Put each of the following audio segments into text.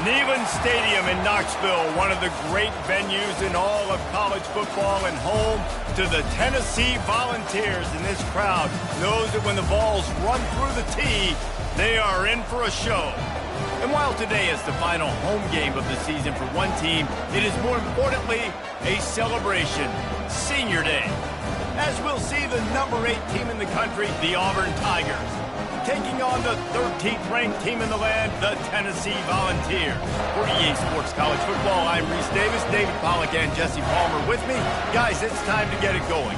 Neyland Stadium in Knoxville, one of the great venues in all of college football and home to the Tennessee Volunteers. And this crowd knows that when the Vols run through the tee, they are in for a show. And while today is the final home game of the season for one team, it is more importantly a celebration, Senior Day. As we'll see the number 8 team in the country, the Auburn Tigers, taking on the 13th ranked team in the land, the Tennessee Volunteers. For EA Sports College Football, I'm Reese Davis, David Pollack and Jesse Palmer with me. Guys, it's time to get it going.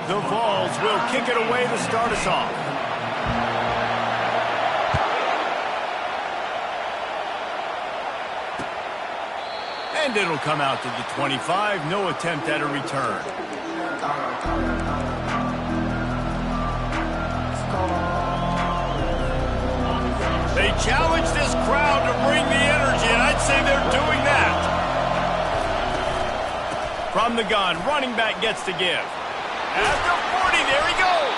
The Vols will kick it away to start us off. And it'll come out to the 25. No attempt at a return. They challenge this crowd to bring the energy, and I'd say they're doing that. From the gun, running back gets to give. After 40, there he goes.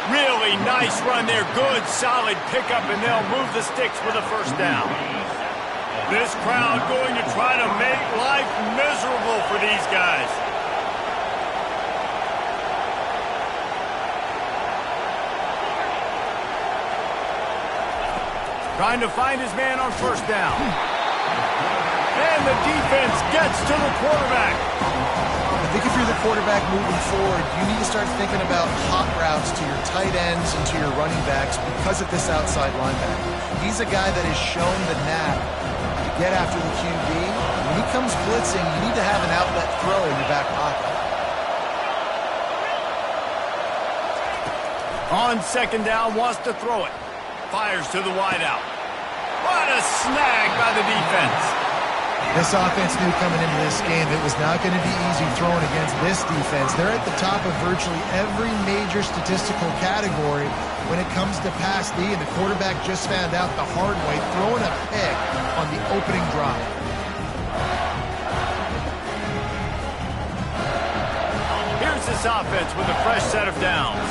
Really nice run there. Good, solid pickup, and they'll move the sticks for the first down. This crowd going to try to make life miserable for these guys. Trying to find his man on first down. And the defense gets to the quarterback. I think if you're the quarterback moving forward, you need to start thinking about hot routes to your tight ends and to your running backs because of this outside linebacker. He's a guy that has shown the knack to get after the QB. When he comes blitzing, you need to have an outlet throw in your back pocket. On second down, wants to throw it. Fires to the wideout. What a snag by the defense. This offense knew coming into this game it was not going to be easy throwing against this defense. They're at the top of virtually every major statistical category when it comes to pass D, and the quarterback just found out the hard way, throwing a pick on the opening drive. Here's this offense with a fresh set of downs.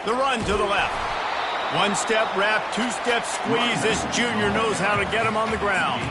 The run to the left. One step wrap, 2 steps squeeze. This junior knows how to get him on the ground.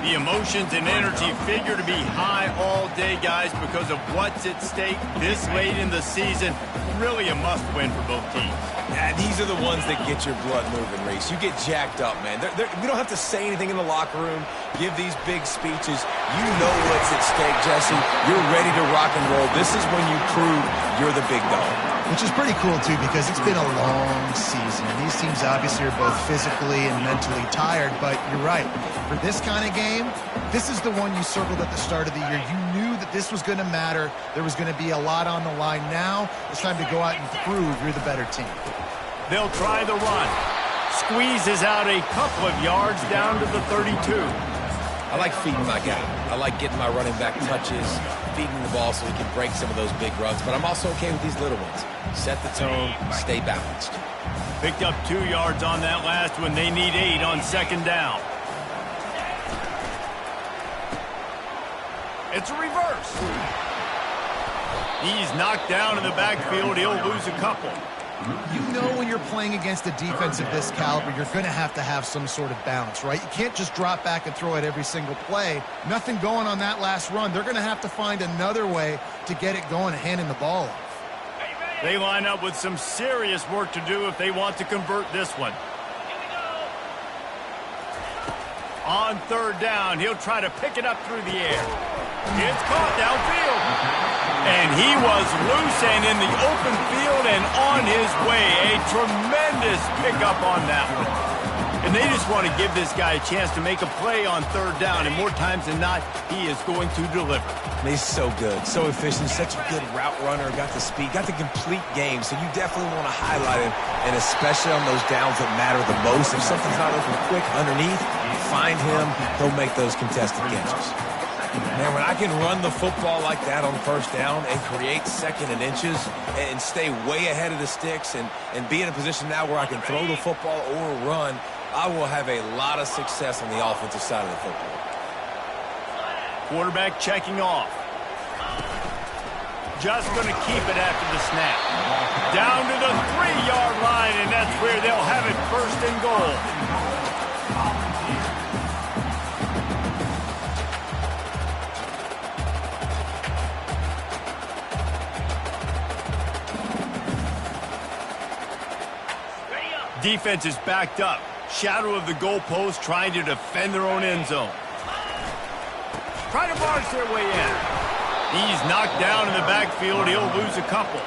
The emotions and energy figure to be high all day, guys, because of what's at stake this late in the season. Really a must-win for both teams. Yeah, these are the ones that get your blood moving, Reese. You get jacked up, man. We don't have to say anything in the locker room, give these big speeches. You know what's at stake, Jesse. You're ready to rock and roll. This is when you prove you're the big dog. Which is pretty cool, too, because it's been a long season. These teams obviously are both physically and mentally tired, but you're right. For this kind of game, this is the one you circled at the start of the year. You knew that this was going to matter. There was going to be a lot on the line. Now it's time to go out and prove you're the better team. They'll try the run. Squeezes out a couple of yards down to the 32. I like feeding my guy. I like getting my running back touches, feeding the ball so he can break some of those big runs, but I'm also okay with these little ones. Set the tone, stay balanced. Picked up 2 yards on that last one. They need 8 on second down. It's a reverse. He's knocked down in the backfield. He'll lose a couple. You know when you're playing against a defense of this caliber, you're going to have some sort of balance, right? You can't just drop back and throw it every single play. Nothing going on that last run. They're going to have to find another way to get it going and handing the ball off. They line up with some serious work to do if they want to convert this one. On third down, he'll try to pick it up through the air. It's caught downfield. And he was loose and in the open field and on his way. A tremendous pickup on that one. And they just want to give this guy a chance to make a play on third down. And more times than not, he is going to deliver. He's so good, so efficient, such a good route runner, got the speed, got the complete game. So you definitely want to highlight him, and especially on those downs that matter the most. If something's not open quick underneath, find him, he'll make those contested catches. Man, when I can run the football like that on first down and create second and inches and stay way ahead of the sticks and be in a position now where I can throw the football or run, I will have a lot of success on the offensive side of the football. Quarterback checking off. Just going to keep it after the snap. Down to the 3-yard line, and that's where they'll have it first and goal. Defense is backed up. Shadow of the goalpost trying to defend their own end zone. Trying to barge their way in. He's knocked down in the backfield. He'll lose a couple.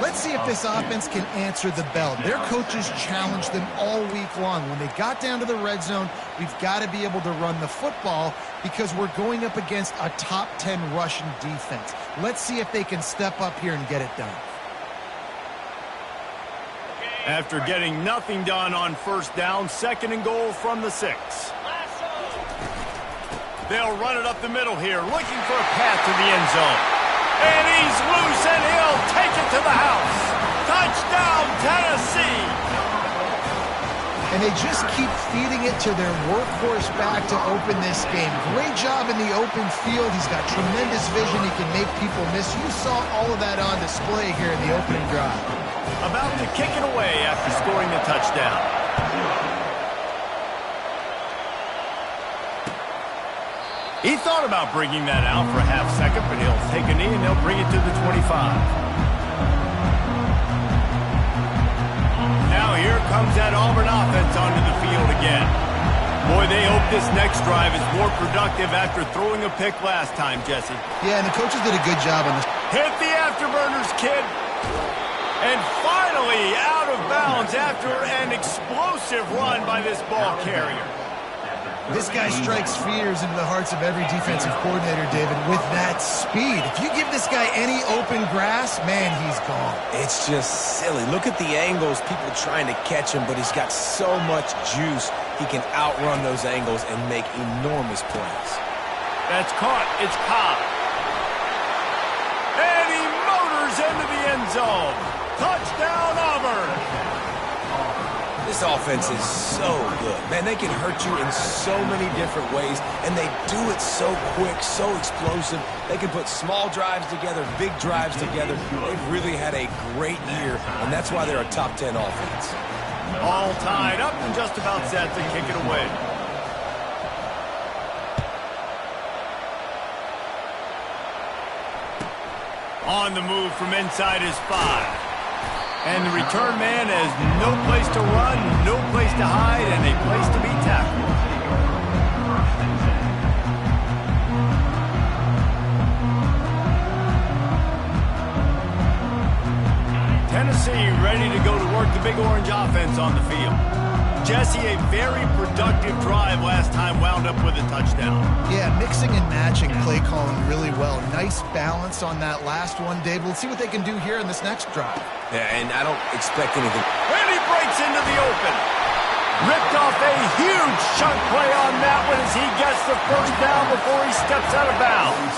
Let's see if this offense can answer the bell. Their coaches challenged them all week long. When they got down to the red zone, we've got to be able to run the football because we're going up against a top 10 rushing defense. Let's see if they can step up here and get it done. After getting nothing done on first down, second and goal from the 6. They'll run it up the middle here, looking for a path to the end zone. And he's loose, and he'll take it to the house. Touchdown, Tennessee! And they just keep feeding it to their workhorse back to open this game. Great job in the open field. He's got tremendous vision. He can make people miss. You saw all of that on display here in the opening drive. About to kick it away after scoring the touchdown. He thought about bringing that out for a half second, but he'll take a knee and they'll bring it to the 25. Now here comes that Auburn offense onto the field again. Boy, they hope this next drive is more productive after throwing a pick last time, Jesse. Yeah, and the coaches did a good job on this. Hit the afterburners, kid. And finally out of bounds after an explosive run by this ball carrier. This guy strikes fears into the hearts of every defensive coordinator, David, with that speed. If you give this guy any open grass, man, he's gone. It's just silly. Look at the angles, people trying to catch him, but he's got so much juice. He can outrun those angles and make enormous plays. That's caught. It's Cobb. And he motors into the end zone. Touchdown, Auburn. This offense is so good. Man, they can hurt you in so many different ways, and they do it so quick, so explosive. They can put small drives together, big drives together. They've really had a great year, and that's why they're a top 10 offense. All tied up and just about set to kick it away. On the move from inside his 5. And the return man has no place to run, no place to hide, and a place to be tackled. Tennessee ready to go to work the Big Orange offense on the field. Jesse, a very productive drive last time wound up with a touchdown. Yeah, mixing and matching play calling really well. Nice balance on that last one, Dave. We'll see what they can do here in this next drive. Yeah, and I don't expect anything. And he breaks into the open. Ripped off a huge chunk play on that one as he gets the first down before he steps out of bounds.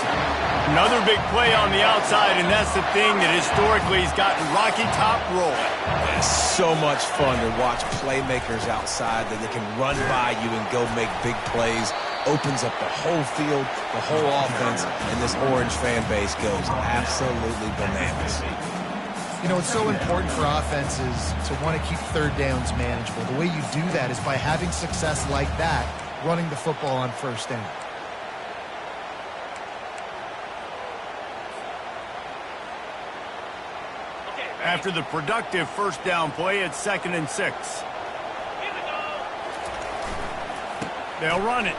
Another big play on the outside, and that's the thing that historically has gotten Rocky Top rolling. It's so much fun to watch playmakers outside that they can run by you and go make big plays. Opens up the whole field, the whole offense, and this Orange fan base goes absolutely bananas. You know, it's so important for offenses to want to keep third downs manageable. The way you do that is by having success like that, running the football on first down. After the productive first down play, it's 2nd and 6. They'll run it.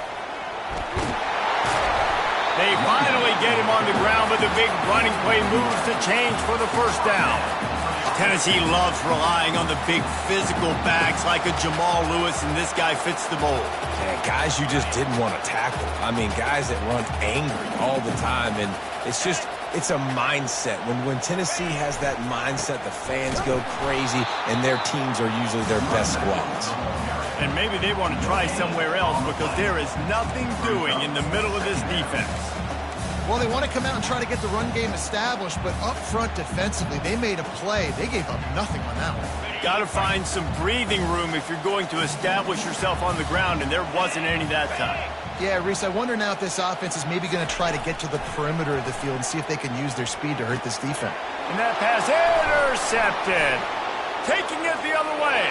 They finally get him on the ground, but the big running play moves to change for the first down. Tennessee loves relying on the big physical backs like a Jamal Lewis, and this guy fits the mold. Yeah, guys you just didn't want to tackle. I mean, guys that run angry all the time, and it's just It's a mindset. When Tennessee has that mindset, the fans go crazy, and their teams are usually their best squads. And maybe they want to try somewhere else because there is nothing doing in the middle of this defense. Well, they want to come out and try to get the run game established, but up front defensively, they made a play. They gave up nothing on that one. Got to find some breathing room if you're going to establish yourself on the ground, and there wasn't any that time. Yeah, Reese, I wonder now if this offense is maybe going to try to get to the perimeter of the field and see if they can use their speed to hurt this defense. And that pass intercepted. Taking it the other way.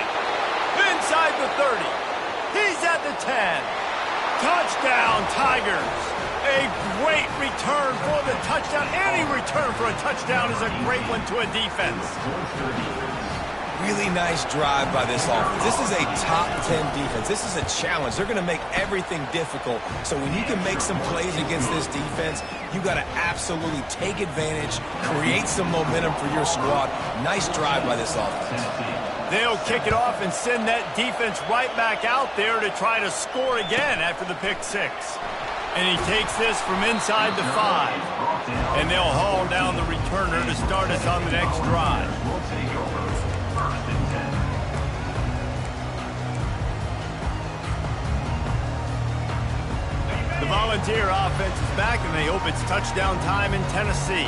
Inside the 30. He's at the 10. Touchdown, Tigers. A great return for the touchdown. Any return for a touchdown is a great one to a defense. Really nice drive by this offense. This is a top 10 defense. This is a challenge. They're going to make everything difficult. So when you can make some plays against this defense, you got to absolutely take advantage, create some momentum for your squad. Nice drive by this offense. They'll kick it off and send that defense right back out there to try to score again after the pick six. And he takes this from inside the 5. And they'll haul down the returner to start us on the next drive. The Volunteer offense is back, and they hope it's touchdown time in Tennessee.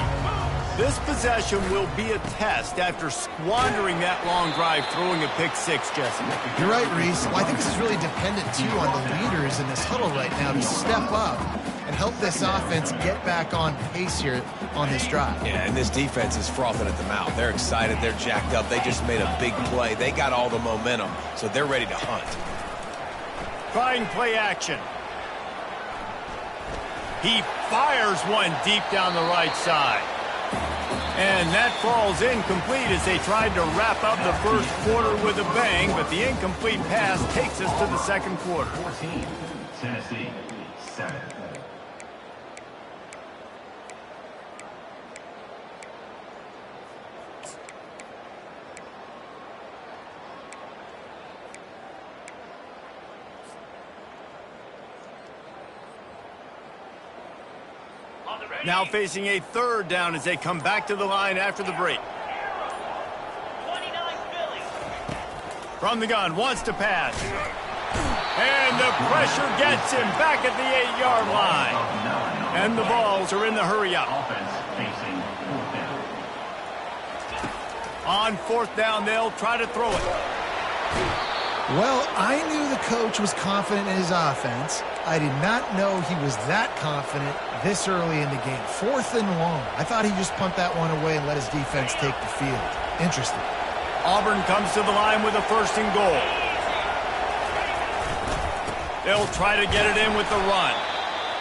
This possession will be a test after squandering that long drive throwing a pick six, Jesse. You're right, Reese. Well, I think this is really dependent, too, on the leaders in this huddle right now to step up and help this offense get back on pace here on this drive. Yeah, and this defense is frothing at the mouth. They're excited. They're jacked up. They just made a big play. They got all the momentum, so they're ready to hunt. Trying play action. He fires one deep down the right side. And that falls incomplete as they tried to wrap up the first quarter with a bang, but the incomplete pass takes us to the second quarter. 14, Tennessee, 7. Now facing a third down as they come back to the line after the break. From the gun, wants to pass. And the pressure gets him back at the 8-yard line. And the Vols are in the hurry up. On fourth down, they'll try to throw it. Well, I knew the coach was confident in his offense. I did not know he was that confident this early in the game. 4th and long. I thought he'd just punt that one away and let his defense take the field. Interesting. Auburn comes to the line with a 1st and goal. They'll try to get it in with the run.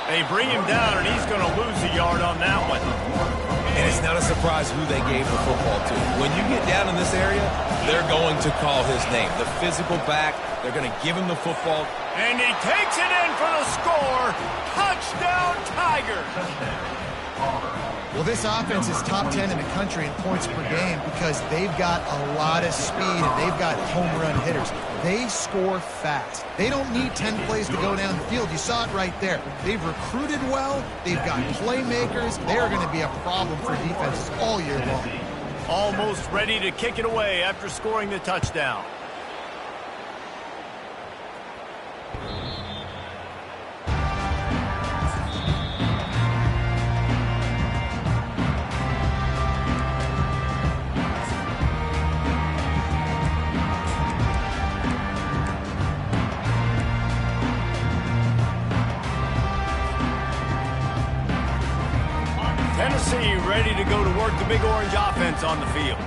They bring him down, and he's going to lose a yard on that one. And it's not a surprise who they gave the football to. When you get down in this area, they're going to call his name. The physical back, they're going to give him the football. And he takes it in for the score. Touchdown, Tigers. Well, this offense is top 10 in the country in points per game because they've got a lot of speed and they've got home run hitters. They score fast. They don't need 10 plays to go down the field. You saw it right there. They've recruited well. They've got playmakers. They are going to be a problem for defenses all year long. Almost ready to kick it away after scoring the touchdown. Tennessee ready to go to work the Big Orange offense on the field.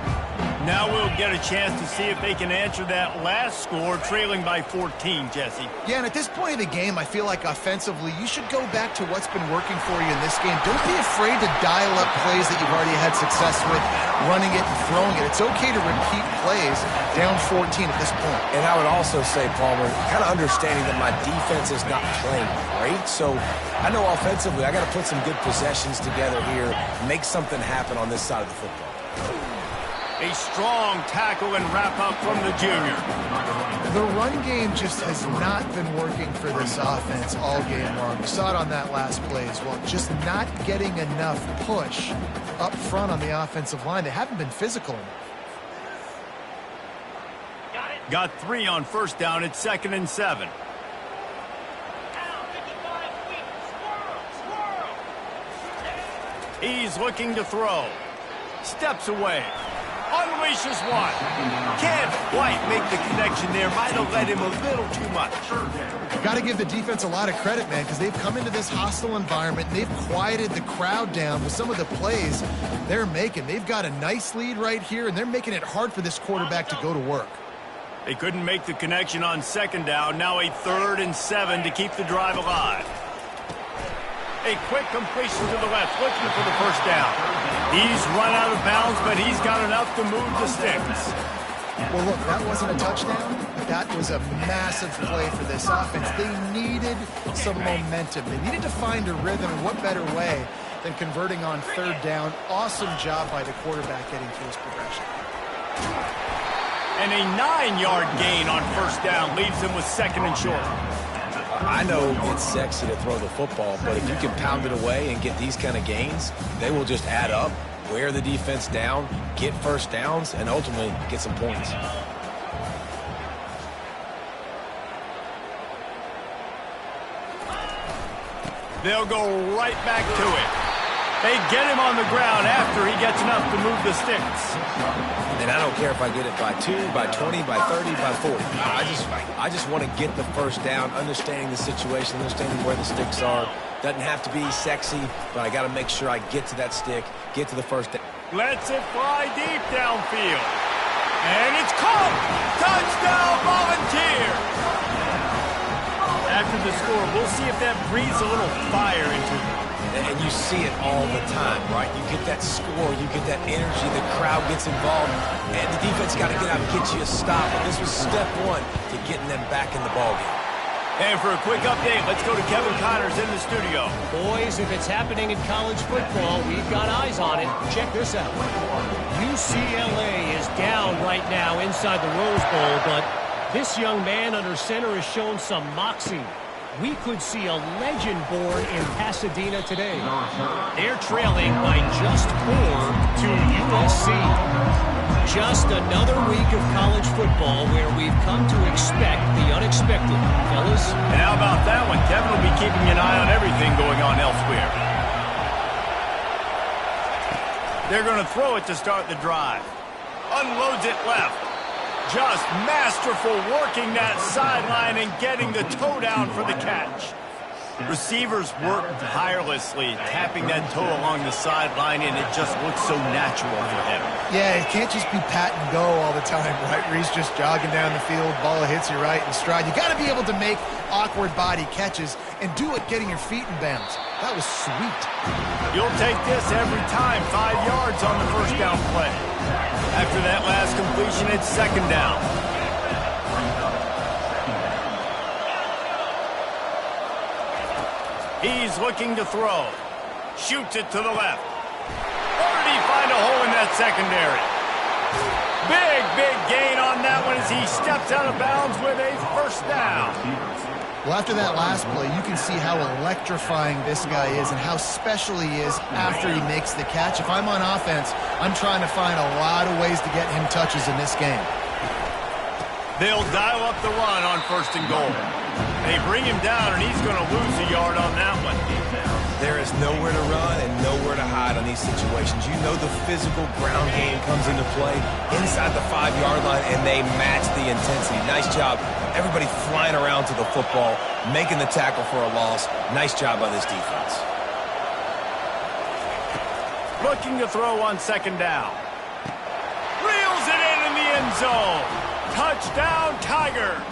Now we'll get a chance to see if they can answer that last score, trailing by 14, Jesse. Yeah, and at this point of the game, I feel like offensively, you should go back to what's been working for you in this game. Don't be afraid to dial up plays that you've already had success with, running it and throwing it. It's okay to repeat plays down 14 at this point. And I would also say, Palmer, kind of understanding that my defense is not playing great, so I know offensively I got to put some good possessions together here, make something happen on this side of the football. A strong tackle and wrap up from the junior. The run game just has not been working for this offense all game long. You saw it on that last play as well. Just not getting enough push up front on the offensive line. They haven't been physical enough. Got 3 on first down. It's 2nd and 7. He's looking to throw. Steps away. Unleashes one. Can't quite make the connection there. Might have let him a little too much. Got to give the defense a lot of credit, man, because they've come into this hostile environment. They've quieted the crowd down with some of the plays they're making. They've got a nice lead right here, and they're making it hard for this quarterback to go to work. They couldn't make the connection on 2nd down. Now a 3rd and 7 to keep the drive alive. A quick completion to the left, looking for the first down. He's run out of bounds, but he's got enough to move the sticks. Well, look, that wasn't a touchdown, but that was a massive play for this offense. They needed some momentum. They needed to find a rhythm, and what better way than converting on 3rd down. Awesome job by the quarterback getting through his progression. And a 9-yard gain on first down leaves him with 2nd and short. I know it's sexy to throw the football, but if you can pound it away and get these kind of gains, they will just add up, wear the defense down, get first downs, and ultimately get some points. They'll go right back to it. They get him on the ground after he gets enough to move the sticks. And I don't care if I get it by 2, by 20, by 30, by 40. I just want to get the first down, understanding the situation, understanding where the sticks are. Doesn't have to be sexy, but I got to make sure I get to that stick, get to the first down. Lets it fly deep downfield. And it's caught! Touchdown, Volunteers! After the score, we'll see if that breathes a little fire into them. And you see it all the time, right? You get that score, you get that energy, the crowd gets involved, and the defense got to get out and get you a stop. And this was step 1 to getting them back in the ballgame. And for a quick update, let's go to Kevin Connors in the studio. Boys, if it's happening in college football, we've got eyes on it. Check this out. UCLA is down right now inside the Rose Bowl, but this young man under center has shown some moxie. We could see a legend born in Pasadena today. They're trailing by just 4 to USC. Just another week of college football where we've come to expect the unexpected, fellas. And how about that one? Kevin will be keeping an eye on everything going on elsewhere. They're going to throw it to start the drive. Unloads it left. Just masterful working that sideline and getting the toe down for the catch. Receivers work tirelessly, tapping that toe along the sideline, and it just looks so natural for him. Yeah, it can't just be pat and go all the time, right? Where he's just jogging down the field, ball hits you right in stride. You got to be able to make awkward body catches and do it getting your feet in bounds. That was sweet. You'll take this every time. 5 yards on the first down play. After that last completion, it's 2nd down. He's looking to throw. Shoots it to the left. Or did he find a hole in that secondary? Big gain on that one as he steps out of bounds with a first down. Well, after that last play, you can see how electrifying this guy is and how special he is after he makes the catch. If I'm on offense, I'm trying to find a lot of ways to get him touches in this game. They'll dial up the run on 1st and goal. They bring him down, and he's going to lose a yard on that one. There is nowhere to run and nowhere to hide on these situations. You know the physical ground game comes into play inside the 5-yard line, and they match the intensity. Nice job. Everybody flying around to the football, making the tackle for a loss. Nice job by this defense. Looking to throw on 2nd down. Reels it in the end zone. Touchdown, Tigers.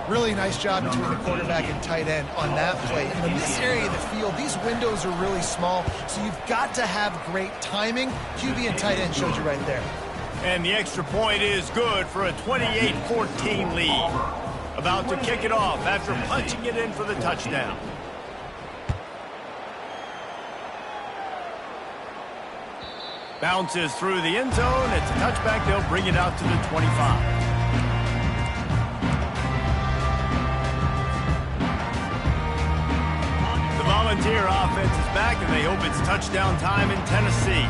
Really nice job between the quarterback and tight end on that play. In this area of the field, these windows are really small, so you've got to have great timing. QB and tight end showed you right there. And the extra point is good for a 28-14 lead. About to kick it off after punching it in for the touchdown. Bounces through the end zone. It's a touchback. They'll bring it out to the 25. Volunteer offense is back, and they hope it's touchdown time in Tennessee.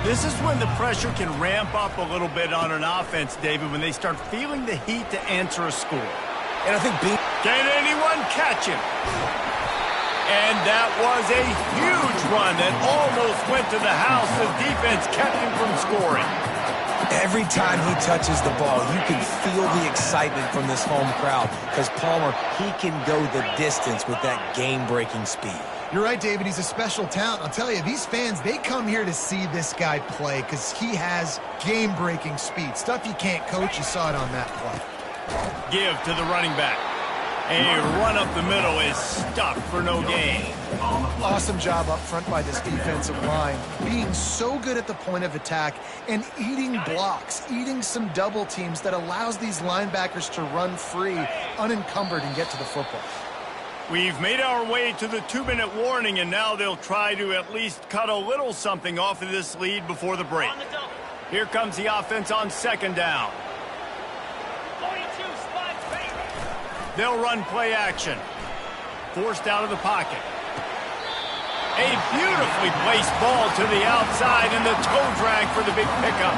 This is when the pressure can ramp up a little bit on an offense, David, when they start feeling the heat to answer a score. And I think Can anyone catch him? And that was a huge run that almost went to the house. The defense kept him from scoring. every time he touches the ball, you can feel the excitement from this home crowd because Palmer, he can go the distance with that game-breaking speed. You're right, David. He's a special talent. I'll tell you, these fans, they come here to see this guy play because he has game-breaking speed. Stuff you can't coach. You saw it on that play. Give to the running back. A run up the middle is stuck for no gain. Awesome job up front by this defensive line. Being so good at the point of attack and eating blocks, eating some double teams that allows these linebackers to run free, unencumbered, and get to the football. We've made our way to the 2-minute warning, and now they'll try to at least cut a little something off of this lead before the break. Here comes the offense on second down. They'll run play action. Forced out of the pocket. A beautifully placed ball to the outside, and the toe drag for the big pickup.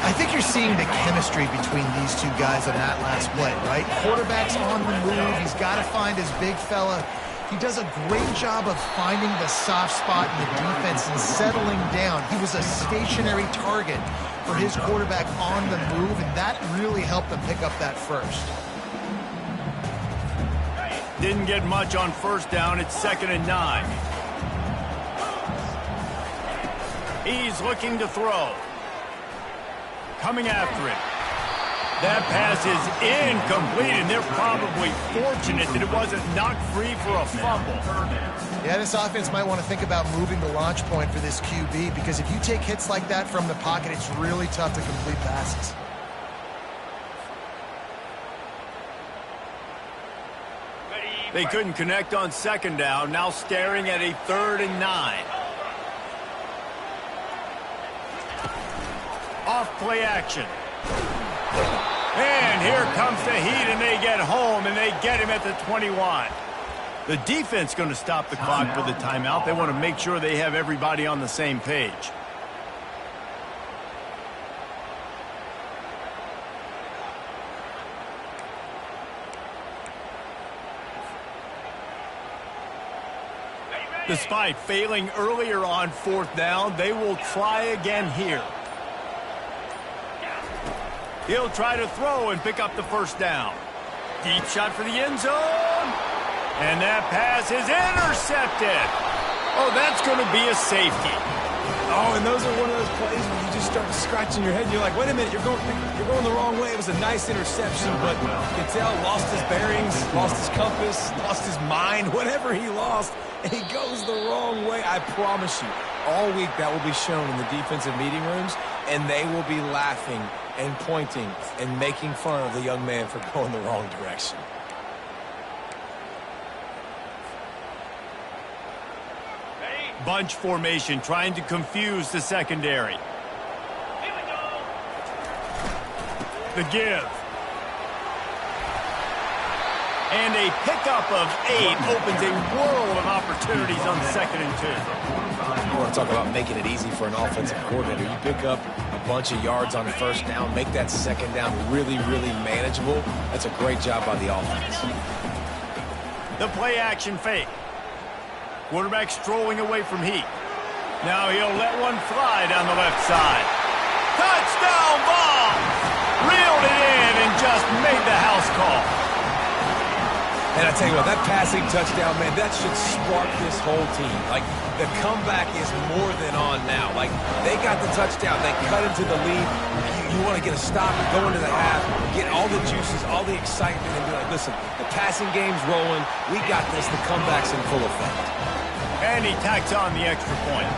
I think you're seeing the chemistry between these two guys on that last play, right? Quarterback's on the move. He's got to find his big fella. He does a great job of finding the soft spot in the defense and settling down. He was a stationary target for his quarterback on the move, and that really helped them pick up that first. Didn't get much on first down. It's 2nd and 9. He's looking to throw. Coming after it. That pass is incomplete, and they're probably fortunate that it wasn't knocked free for a fumble. Yeah, this offense might want to think about moving the launch point for this QB, because if you take hits like that from the pocket, it's really tough to complete passes. They couldn't connect on second down, now staring at a 3rd and 9. Off play action. And here comes the heat, and they get home, and they get him at the 21. The defense going to stop the clock with a timeout. They want to make sure they have everybody on the same page. Despite failing earlier on 4th down, they will try again here. He'll try to throw and pick up the first down. Deep shot for the end zone. And that pass is intercepted. Oh, that's going to be a safety. Oh, and those are one of those plays where you just start scratching your head. You're like, wait a minute, you're going the wrong way. It was a nice interception, but Cattell lost his bearings, lost his compass, lost his mind, whatever he lost, and he goes the wrong way. I promise you, all week that will be shown in the defensive meeting rooms, and they will be laughing and pointing and making fun of the young man for going the wrong direction. Bunch formation trying to confuse the secondary. The give. And a pickup of 8 opens a world of opportunities on 2nd and 2. You want to talk about making it easy for an offensive coordinator. You pick up a bunch of yards on first down, make that second down really, really manageable. That's a great job by the offense. The play action fake. Quarterback strolling away from heat. Now he'll let one fly down the left side. Touchdown ball! Reeled it in and just made the house call. And I tell you what, that passing touchdown, man, that should spark this whole team. Like, the comeback is more than on now. Like, they got the touchdown. They cut into the lead. You want to get a stop, go into the half, get all the juices, all the excitement, and be like, listen, the passing game's rolling. We got this. The comeback's in full effect. And he tacks on the extra point.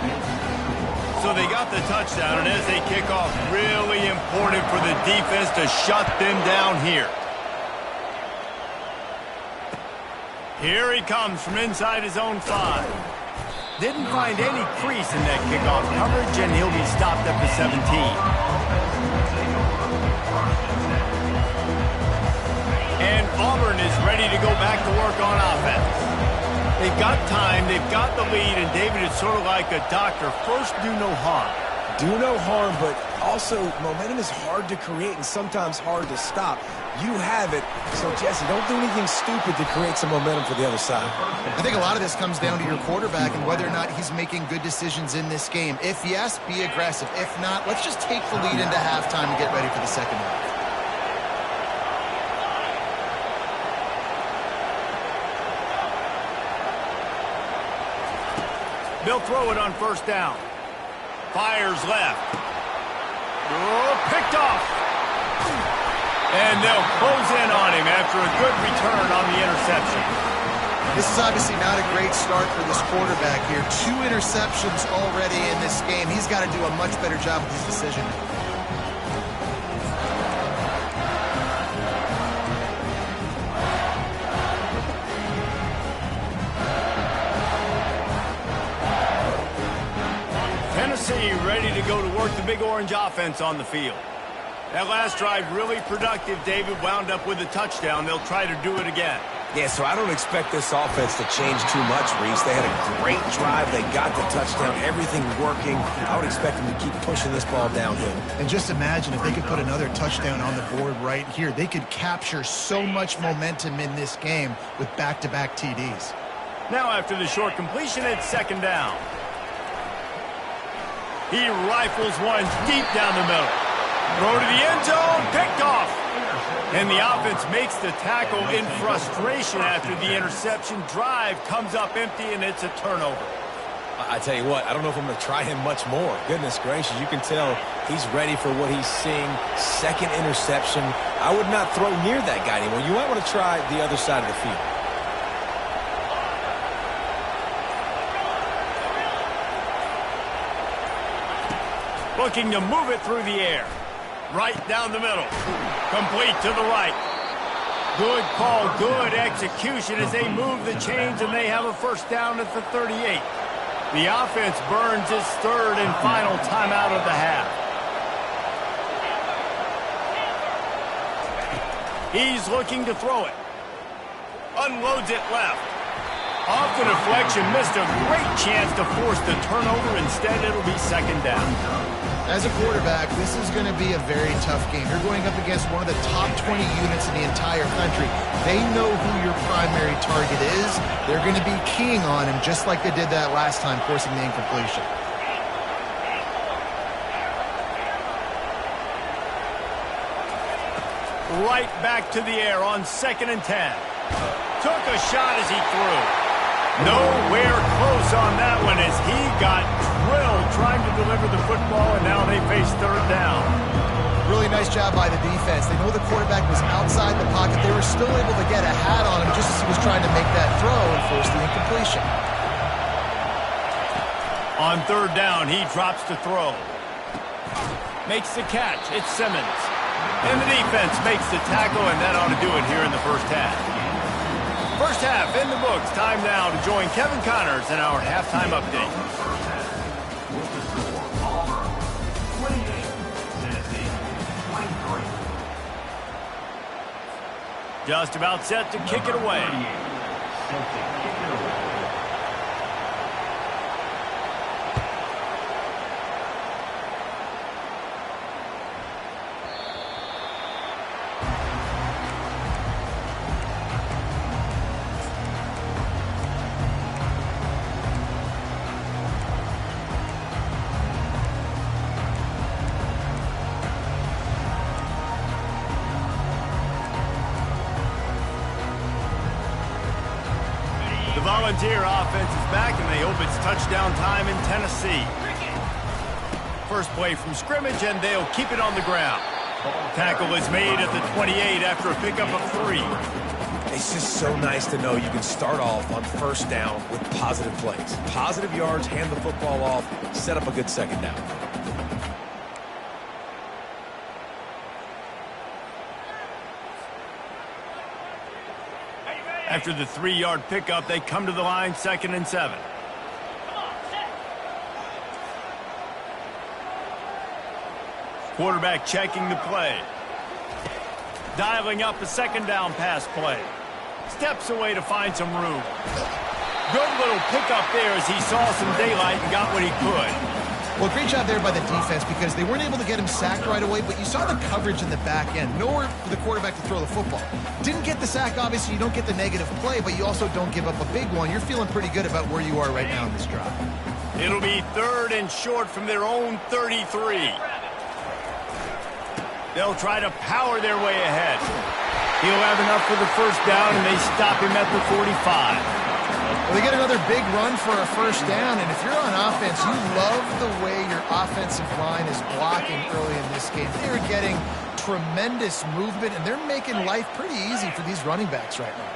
So they got the touchdown, and as they kick off, really important for the defense to shut them down here. Here he comes from inside his own 5. Didn't find any crease in that kickoff coverage, and he'll be stopped at the 17. And Auburn is ready to go back to work on offense. They've got time, they've got the lead, and David, it's sort of like a doctor. First, do no harm. Do no harm, but also momentum is hard to create and sometimes hard to stop. You have it, so Jesse, don't do anything stupid to create some momentum for the other side. I think a lot of this comes down to your quarterback and whether or not he's making good decisions in this game. If yes, be aggressive. If not, let's just take the lead into halftime and get ready for the second half. They'll throw it on first down. Fires left. Oh, picked off. And they'll close in on him after a good return on the interception. This is obviously not a great start for this quarterback here. 2 interceptions already in this game. He's got to do a much better job with his decision. Tennessee ready to go to work the Big Orange offense on the field. That last drive really productive. David wound up with a touchdown. They'll try to do it again. Yeah, so I don't expect this offense to change too much, Reese. They had a great drive. They got the touchdown. Everything working. I would expect them to keep pushing this ball downhill. And just imagine if they could put another touchdown on the board right here. They could capture so much momentum in this game with back-to-back TDs. Now after the short completion, it's second down. He rifles one deep down the middle. Throw to the end zone, picked off. And the offense makes the tackle in frustration after the interception. Drive comes up empty, and it's a turnover. I tell you what, I don't know if I'm going to try him much more. Goodness gracious, you can tell he's ready for what he's seeing. Second interception. I would not throw near that guy anymore. You might want to try the other side of the field. Looking to move it through the air. Right down the middle. Complete to the right. Good call, good execution as they move the chains, and they have a first down at the 38. The offense burns its third and final timeout of the half. He's looking to throw it. Unloads it left. Off the deflection, missed a great chance to force the turnover. Instead, it'll be second down. As a quarterback, this is going to be a very tough game. You're going up against one of the top 20 units in the entire country. They know who your primary target is. They're going to be keying on him just like they did that last time, forcing the incompletion. Right back to the air on 2nd and 10. Took a shot as he threw. Nowhere close on that one as he got drilled trying to deliver the football, and now they face third down. Really nice job by the defense. They know the quarterback was outside the pocket. They were still able to get a hat on him just as he was trying to make that throw and force the incompletion. On third down, he drops to throw. Makes the catch. It's Simmons. And the defense makes the tackle, and that ought to do it here in the first half. First half in the books. Time now to join Kevin Connors in our halftime update. Just about set to kick it away. The Volunteer offense is back, and they hope it's touchdown time in Tennessee. First play from scrimmage, and they'll keep it on the ground. Tackle is made at the 28 after a pickup of 3. It's just so nice to know you can start off on first down with positive plays. Positive yards, hand the football off, set up a good second down. After the 3-yard pickup, they come to the line 2nd and 7. Quarterback checking the play. Dialing up a second down pass play. Steps away to find some room. Good little pickup there as he saw some daylight and got what he could. Well, great job there by the defense because they weren't able to get him sacked right away, but you saw the coverage in the back end. Nowhere for the quarterback to throw the football. Didn't get the sack, obviously. You don't get the negative play, but you also don't give up a big one. You're feeling pretty good about where you are right now in this drive. It'll be 3rd and short from their own 33. They'll try to power their way ahead. He'll have enough for the first down, and they stop him at the 45. Well, they get another big run for a first down, and if you're on offense, you love the way your offensive line is blocking early in this game. They're getting tremendous movement, and they're making life pretty easy for these running backs right now.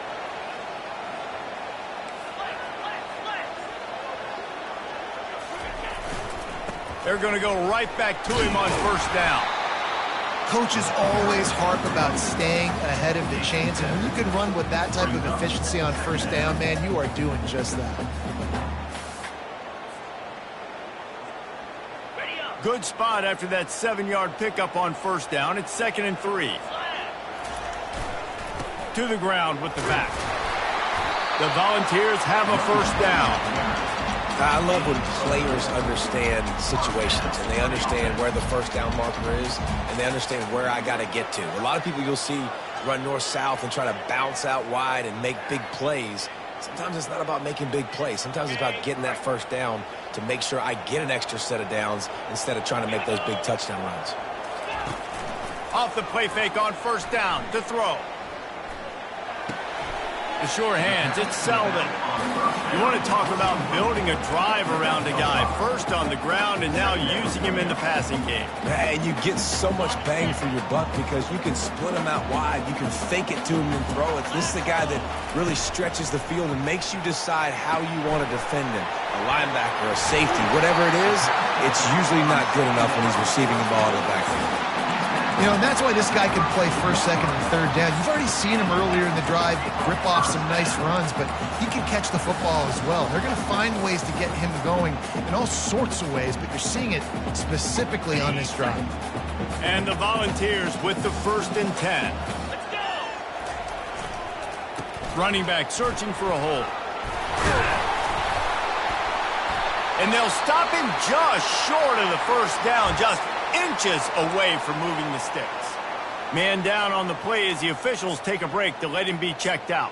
They're going to go right back to him on first down. Coaches always harp about staying ahead of the chains, and when you can run with that type of efficiency on first down, man, you are doing just that. Good spot after that 7-yard pickup on first down. It's 2nd and 3. To the ground with the back. The Volunteers have a first down. I love when players understand situations and they understand where the first down marker is and they understand where I got to get to. A lot of people you'll see run north-south and try to bounce out wide and make big plays. Sometimes it's not about making big plays. Sometimes it's about getting that first down to make sure I get an extra set of downs instead of trying to make those big touchdown runs. Off the play fake on first down to throw. The sure hands, it's Selden. You want to talk about building a drive around a guy. First on the ground and now using him in the passing game. And you get so much bang for your buck because you can split him out wide. You can fake it to him and throw it. This is the guy that really stretches the field and makes you decide how you want to defend him. A linebacker, a safety, whatever it is, it's usually not good enough when he's receiving the ball in the backfield. You know, and that's why this guy can play first, second, and third down. You've already seen him earlier in the drive rip off some nice runs, but he can catch the football as well. They're going to find ways to get him going in all sorts of ways, but you're seeing it specifically on this drive. And the Volunteers with the 1st and 10. Let's go! Running back searching for a hole. And they'll stop him just short of the first down, just inches away from moving the sticks. Man down on the play as the officials take a break to let him be checked out.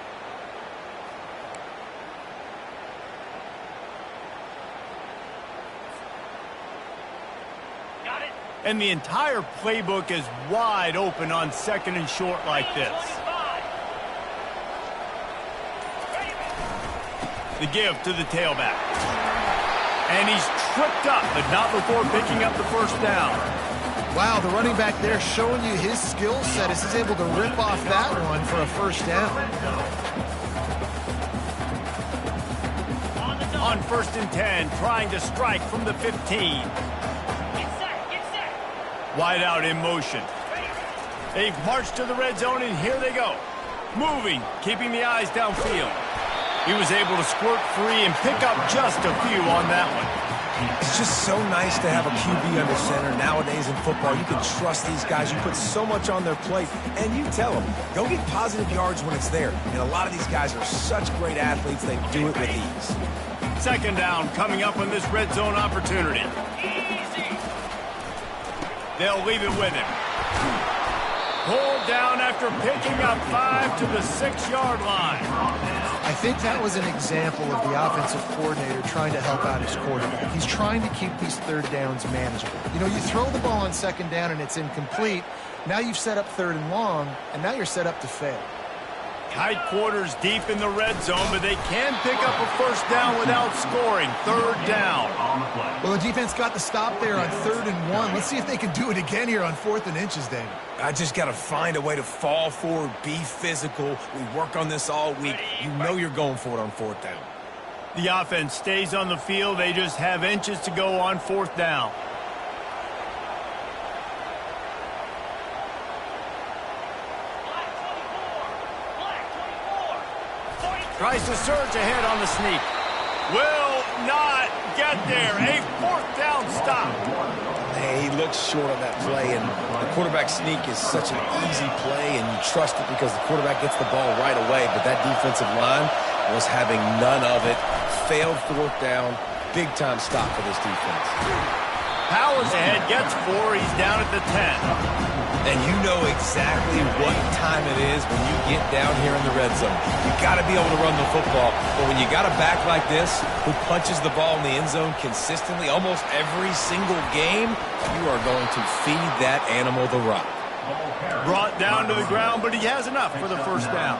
Got it. And the entire playbook is wide open on 2nd and short like this. The give to the tailback. And he's tripped up, but not before picking up the first down. Wow, the running back there showing you his skill set as he's able to rip off that one for a first down. On 1st and 10, trying to strike from the 15. Wide out in motion. They've marched to the red zone, and here they go. Moving, keeping the eyes downfield. He was able to squirt free and pick up just a few on that one. It's just so nice to have a QB under center. Nowadays in football, you can trust these guys. You put so much on their plate, and you tell them, go get positive yards when it's there. And a lot of these guys are such great athletes, they do it with ease. 2nd down coming up on this red zone opportunity. They'll leave it with him. Pulled down after picking up 5 to the 6-yard line. I think that was an example of the offensive coordinator trying to help out his quarterback. He's trying to keep these third downs manageable. You know, you throw the ball on 2nd down and it's incomplete. Now you've set up 3rd and long, and now you're set up to fail. Tight quarters deep in the red zone, but they can pick up a first down without scoring. 3rd down. Well, the defense got the stop there on 3rd and 1. Let's see if they can do it again here on 4th and inches, David. I just got to find a way to fall forward, be physical. We work on this all week. You know you're going for it on 4th down. The offense stays on the field. They just have inches to go on 4th down. Tries to surge ahead on the sneak. Will not get there. A 4th down stop. He looks short on that play, and the quarterback sneak is such an easy play, and you trust it because the quarterback gets the ball right away. But that defensive line was having none of it. Failed fourth down. Big-time stop for this defense. Powers ahead, gets 4. He's down at the 10. And you know exactly what time it is when you get down here in the red zone. You got to be able to run the football. But when you got a back like this who punches the ball in the end zone consistently almost every single game, you are going to feed that animal the rock. Brought down to the ground, but he has enough for the first down.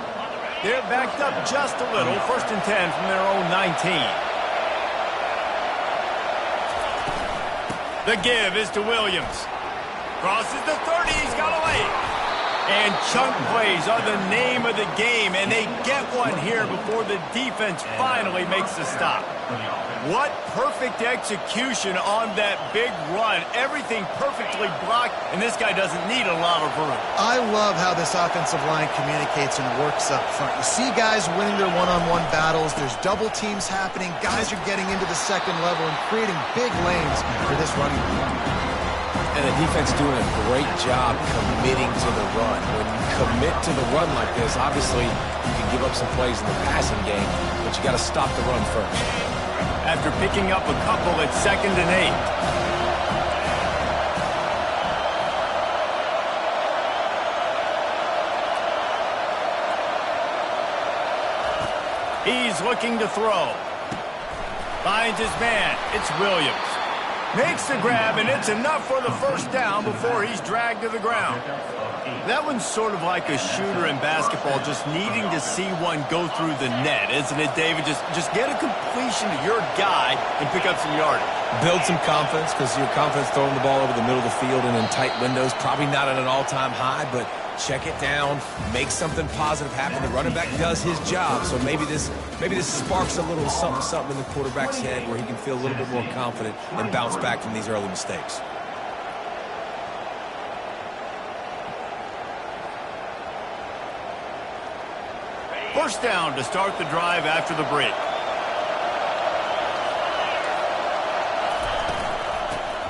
They're backed up just a little. 1st and 10 from their own 19. The give is to Williams. Crosses the 30. He's got away. And chunk plays are the name of the game, and they get one here before the defense finally makes the stop. What perfect execution on that big run. Everything perfectly blocked, and this guy doesn't need a lot of room. I love how this offensive line communicates and works up front. You see guys winning their one-on-one battles. There's double teams happening. Guys are getting into the second level and creating big lanes for this running back. And the defense doing a great job committing to the run. When you commit to the run like this, obviously you can give up some plays in the passing game, but you got to stop the run first. After picking up a couple at 2nd and 8. He's looking to throw. Finds his man. It's Williams. Makes the grab, and it's enough for the first down before he's dragged to the ground. That one's sort of like a shooter in basketball, just needing to see one go through the net, isn't it, David? Just get a completion to your guy and pick up some yardage. Build some confidence, because your confidence throwing the ball over the middle of the field and in tight windows, probably not at an all-time high, but check it down, make something positive happen. The running back does his job, so maybe this sparks a little something in the quarterback's head where he can feel a little bit more confident and bounce back from these early mistakes. First down to start the drive after the break.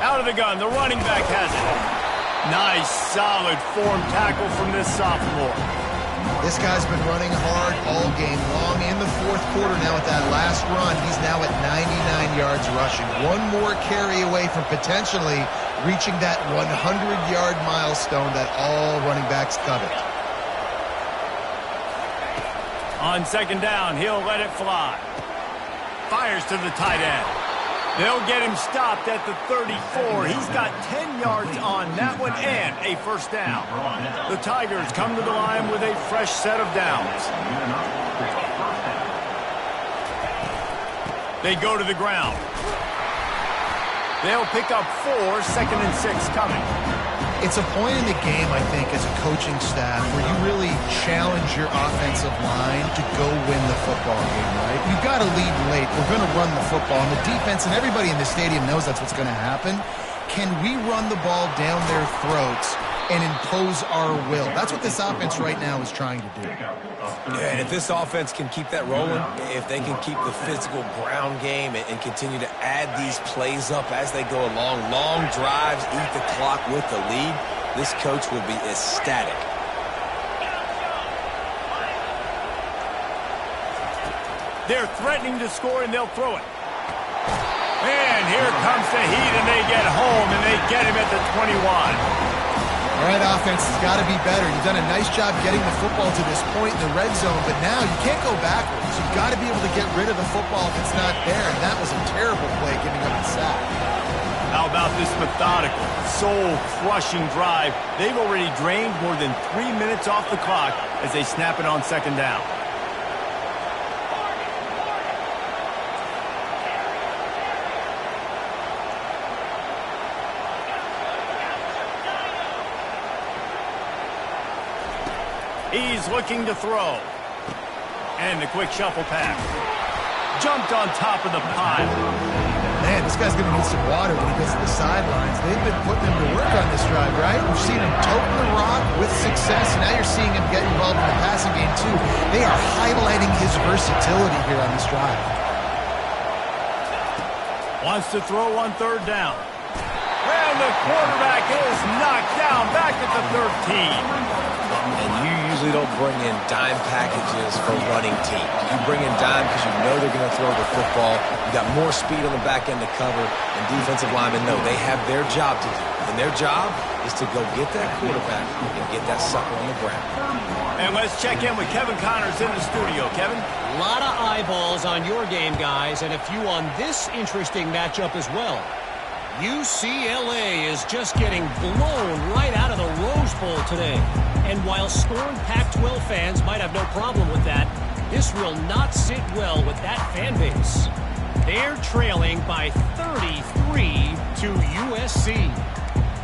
Out of the gun, the running back has it. Nice, solid form tackle from this sophomore. This guy's been running hard all game long. In the fourth quarter now with that last run, he's now at 99 yards rushing. One more carry away from potentially reaching that 100-yard milestone that all running backs covet. On 2nd down, he'll let it fly. Fires to the tight end. They'll get him stopped at the 34. He's got 10 yards on that one and a first down. The Tigers come to the line with a fresh set of downs. They go to the ground. They'll pick up 4, 2nd and 6 coming. It's a point in the game, I think, as a coaching staff where you really challenge your offensive line to go win the football game, right? You've got to lead late. We're going to run the football. And the defense and everybody in the stadium knows that's what's going to happen. Can we run the ball down their throats and impose our will? That's what this offense right now is trying to do. Yeah, and if this offense can keep that rolling, if they can keep the physical ground game and continue to add these plays up as they go along, long drives, eat the clock with the lead, this coach will be ecstatic. They're threatening to score, and they'll throw it. And here comes the heat, and they get home, and they get him at the 21. All right, offense, it's got to be better. You've done a nice job getting the football to this point in the red zone, but now you can't go backwards. You've got to be able to get rid of the football if it's not there, and that was a terrible play giving up the sack. How about this methodical, soul-crushing drive? They've already drained more than 3 minutes off the clock as they snap it on 2nd down. He's looking to throw. And the quick shuffle pass. Jumped on top of the pile. Man, this guy's going to need some water when he gets to the sidelines. They've been putting him to work on this drive, right? We've seen him toting the rock with success, and now you're seeing him get involved in the passing game, too. They are highlighting his versatility here on this drive. Wants to throw on 3rd down. And the quarterback is knocked down back at the 13. And you usually don't bring in dime packages for running teams. You bring in dime because you know they're going to throw the football. You got more speed on the back end to cover, and defensive linemen know they have their job to do. And their job is to go get that quarterback and get that sucker on the ground. And let's check in with Kevin Connors in the studio. Kevin? A lot of eyeballs on your game, guys, and a few on this interesting matchup as well. UCLA is just getting blown right out of the Rose Bowl today. And while scorned Pac-12 fans might have no problem with that, this will not sit well with that fan base. They're trailing by 33 to USC.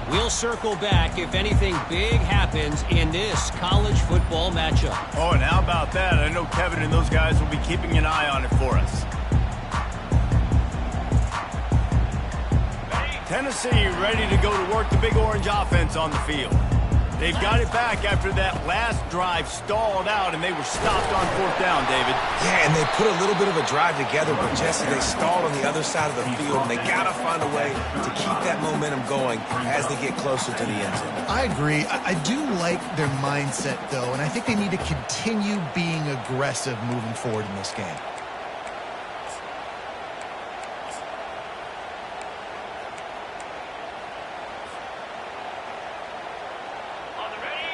We'll circle back if anything big happens in this college football matchup. Oh, and how about that? I know Kevin and those guys will be keeping an eye on it for us. Tennessee ready to go to work the Big Orange offense on the field. They've got it back after that last drive stalled out, and they were stopped on 4th down, David. Yeah, and they put a little bit of a drive together, but Jesse, they stalled on the other side of the field, and they got to find a way to keep that momentum going as they get closer to the end zone. I agree. I do like their mindset, though, and I think they need to continue being aggressive moving forward in this game.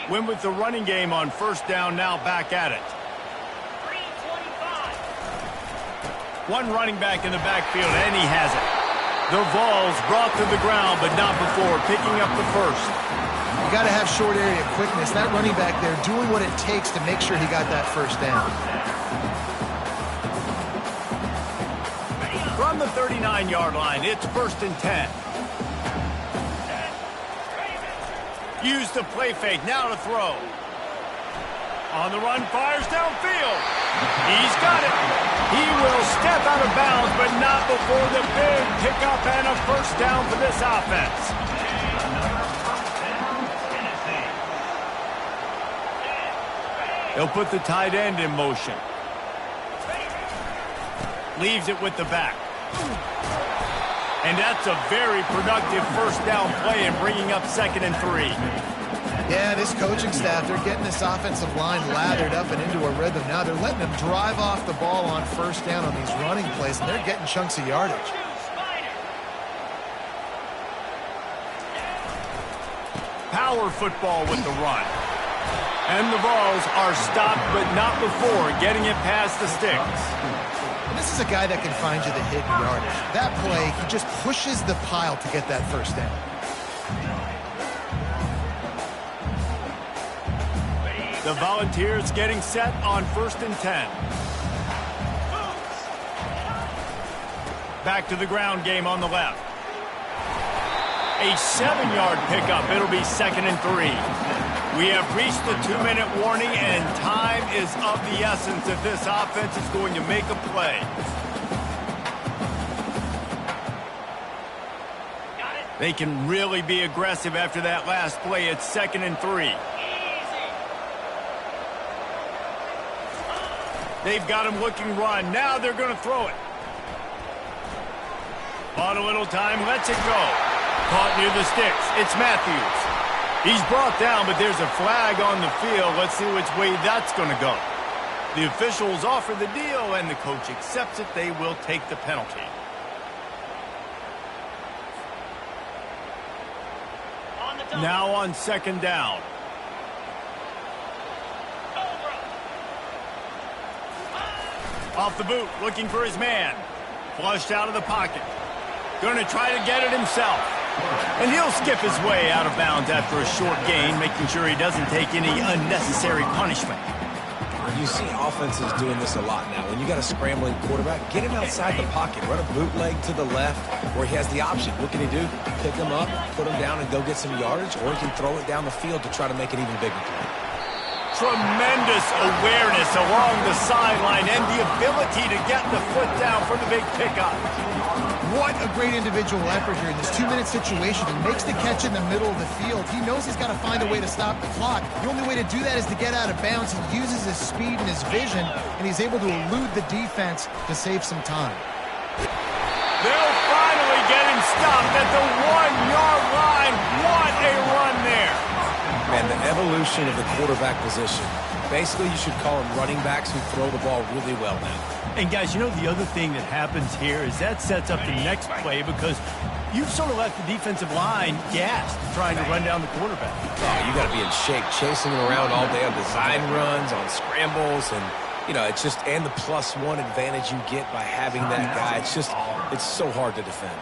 Win with the running game on 1st down, now back at it. 325. One running back in the backfield, and he has it. The Vols brought to the ground, but not before picking up the first. You got to have short area quickness. That running back there doing what it takes to make sure he got that 1st down. From the 39-yard line, it's 1st and 10. Used the play fake, now to throw. On the run, fires downfield. He's got it. He will step out of bounds, but not before the big pickup and a 1st down for this offense. They'll put the tight end in motion. Leaves it with the back. And that's a very productive 1st down play and bringing up 2nd and 3. Yeah, this coaching staff, they're getting this offensive line lathered up and into a rhythm. Now they're letting them drive off the ball on 1st down on these running plays, and they're getting chunks of yardage. Power football with the run. And the Vols are stopped, but not before getting it past the sticks. And this is a guy that can find you the hidden yardage. That play, he just pushes the pile to get that 1st down. The Volunteers getting set on 1st and 10. Back to the ground game on the left. A 7-yard pickup. It'll be 2nd and 3. We have reached the 2-minute warning, and time is of the essence if this offense is going to make a play. They can really be aggressive after that last play. It's 2nd and 3. They've got him looking run. Now they're going to throw it. On a little time, lets it go. Caught near the sticks. It's Matthews. He's brought down, but there's a flag on the field. Let's see which way that's going to go. The officials offer the deal, and the coach accepts it. They will take the penalty. Now on 2nd down. Off the boot, looking for his man. Flushed out of the pocket. Going to try to get it himself. And he'll skip his way out of bounds after a short gain, making sure he doesn't take any unnecessary punishment. You see offenses doing this a lot now. When you got a scrambling quarterback, get him outside the pocket. Run a bootleg to the left where he has the option. What can he do? Pick him up, put him down, and go get some yardage, or he can throw it down the field to try to make an even bigger play. Tremendous awareness along the sideline and the ability to get the foot down for the big pickup. What a great individual effort here in this 2-minute situation. He makes the catch in the middle of the field. He knows he's got to find a way to stop the clock. The only way to do that is to get out of bounds. He uses his speed and his vision, and he's able to elude the defense to save some time. They'll finally get him stopped at the 1-yard line. What a run there. Man, the evolution of the quarterback position. Basically, you should call them running backs who throw the ball really well now. And guys, you know, the other thing that happens here is that sets up the next play because you've sort of left the defensive line gassed trying to run down the quarterback. Oh, you got to be in shape, chasing him around all day on design runs, on scrambles, and, you know, it's just, and the +1 advantage you get by having that guy. It's just, it's so hard to defend.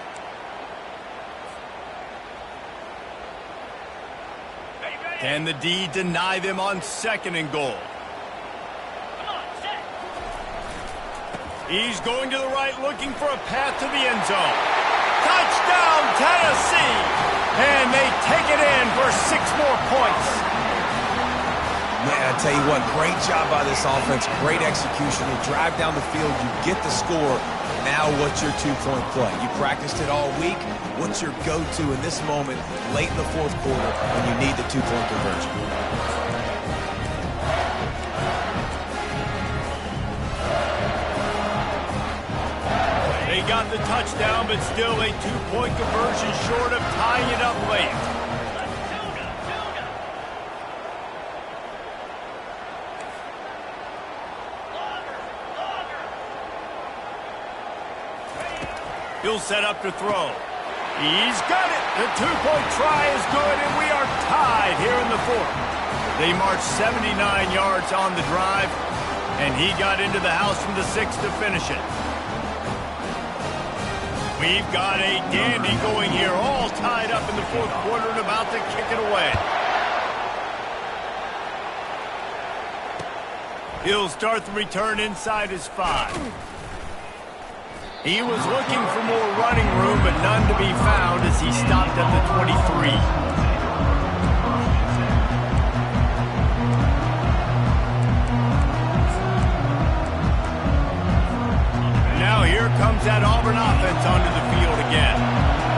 Can the D deny them on 2nd and goal? He's going to the right, looking for a path to the end zone. Touchdown, Tennessee! And they take it in for 6 more points. Man, I tell you what, great job by this offense. Great execution. You drive down the field, you get the score. Now what's your 2-point play? You practiced it all week. What's your go-to in this moment, late in the 4th quarter, when you need the 2-point conversion? They got the touchdown, but still a 2-point conversion short of tying it up late. He'll set up to throw. He's got it. The 2-point try is good, and we are tied here in the 4th. They marched 79 yards on the drive, and he got into the house from the 6th to finish it. We've got a dandy going here, all tied up in the 4th quarter and about to kick it away. He'll start the return inside his 5. He was looking for more running room, but none to be found as he stopped at the 23. Now here comes that Auburn offense onto the field again.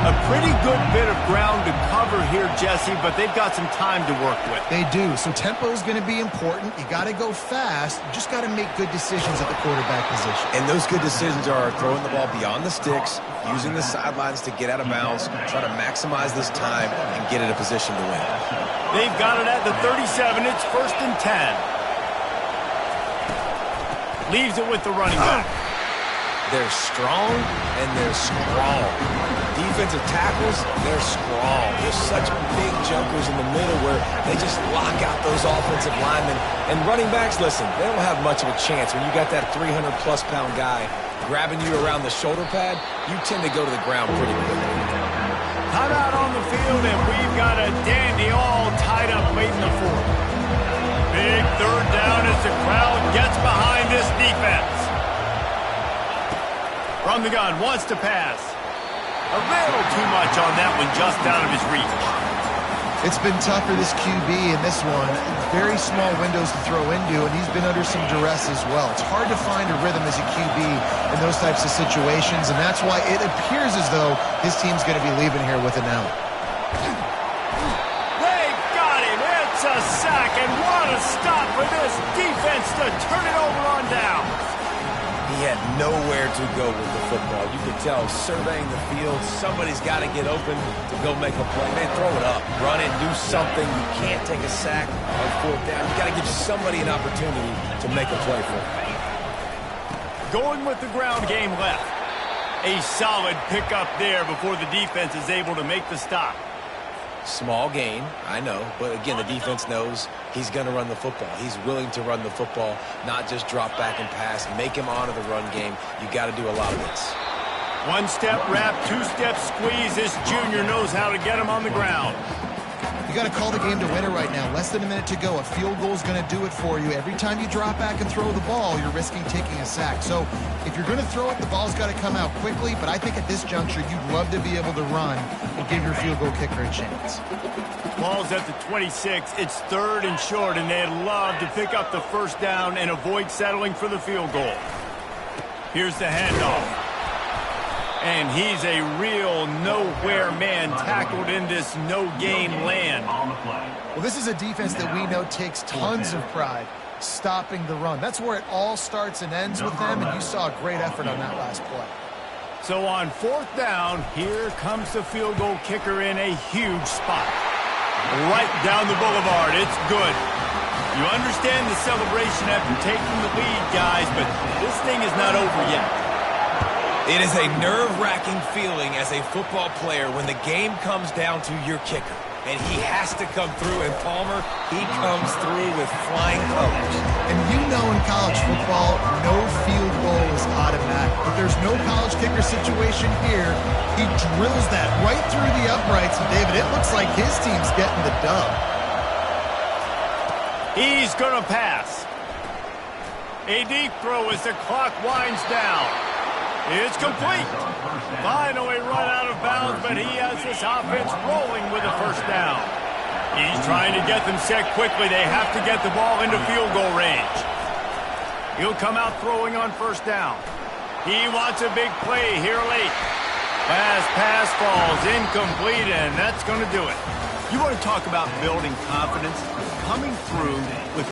A pretty good bit of ground to cover here, Jesse, but they've got some time to work with. They do. So tempo is going to be important. You got to go fast. You just got to make good decisions at the quarterback position. And those good decisions are throwing the ball beyond the sticks, using the sidelines to get out of bounds, trying to maximize this time and get in a position to win. They've got it at the 37. It's 1st and 10. Leaves it with the running back. They're strong and they're strong. Defensive tackles, they're strong. They're such big jumpers in the middle where they just lock out those offensive linemen. And running backs, listen, they don't have much of a chance. When you got that 300-plus pound guy grabbing you around the shoulder pad, you tend to go to the ground pretty quickly. Timeout on the field, and we've got a dandy all tied up late in the 4th. Big 3rd down as the crowd gets behind this defense. From the gun, wants to pass. A little too much on that one, just out of his reach. It's been tough for this QB in this one. Very small windows to throw into, and he's been under some duress as well. It's hard to find a rhythm as a QB in those types of situations, and that's why it appears as though his team's going to be leaving here with an out. They got him. It's a sack, and what a stop for this defense to turn it over on down. He had nowhere to go with the football. You could tell, surveying the field, somebody's got to get open to go make a play. Man, throw it up, run it, do something. You can't take a sack on 4th down. You got to give somebody an opportunity to make a play for him. Going with the ground game left. A solid pickup there before the defense is able to make the stop. Small gain, I know, but again, the defense knows he's going to run the football. He's willing to run the football, not just drop back and pass, make him honor the run game. You got to do a lot of this. 1-step wrap, 2-step squeeze. This junior knows how to get him on the ground. You got to call the game to win it right now. Less than a minute to go. A field goal is going to do it for you. Every time you drop back and throw the ball, you're risking taking a sack. So if you're going to throw it, the ball's got to come out quickly. But I think at this juncture, you'd love to be able to run and give your field goal kicker a chance. Ball's at the 26. It's 3rd and short, and they'd love to pick up the 1st down and avoid settling for the field goal. Here's the handoff. And he's a real nowhere man tackled in this no-game land. Well, this is a defense that we know takes tons of pride stopping the run. That's where it all starts and ends with them, and you saw a great effort on that last play. So on 4th down, here comes the field goal kicker in a huge spot. Right down the boulevard. It's good. You understand the celebration after taking the lead, guys, but this thing is not over yet. It is a nerve-wracking feeling as a football player when the game comes down to your kicker. And he has to come through, and Palmer, he comes through with flying colors. And you know in college football, no field goal is automatic. But there's no college kicker situation here. He drills that right through the uprights, and David, it looks like his team's getting the dub. He's going to pass. A deep throw as the clock winds down. It's complete. Finally run out of bounds, but he has this offense rolling with a first down. He's trying to get them set quickly. They have to get the ball into field goal range. He'll come out throwing on first down. He wants a big play here late. Pass falls incomplete, and that's going to do it. You want to talk about building confidence? Coming through with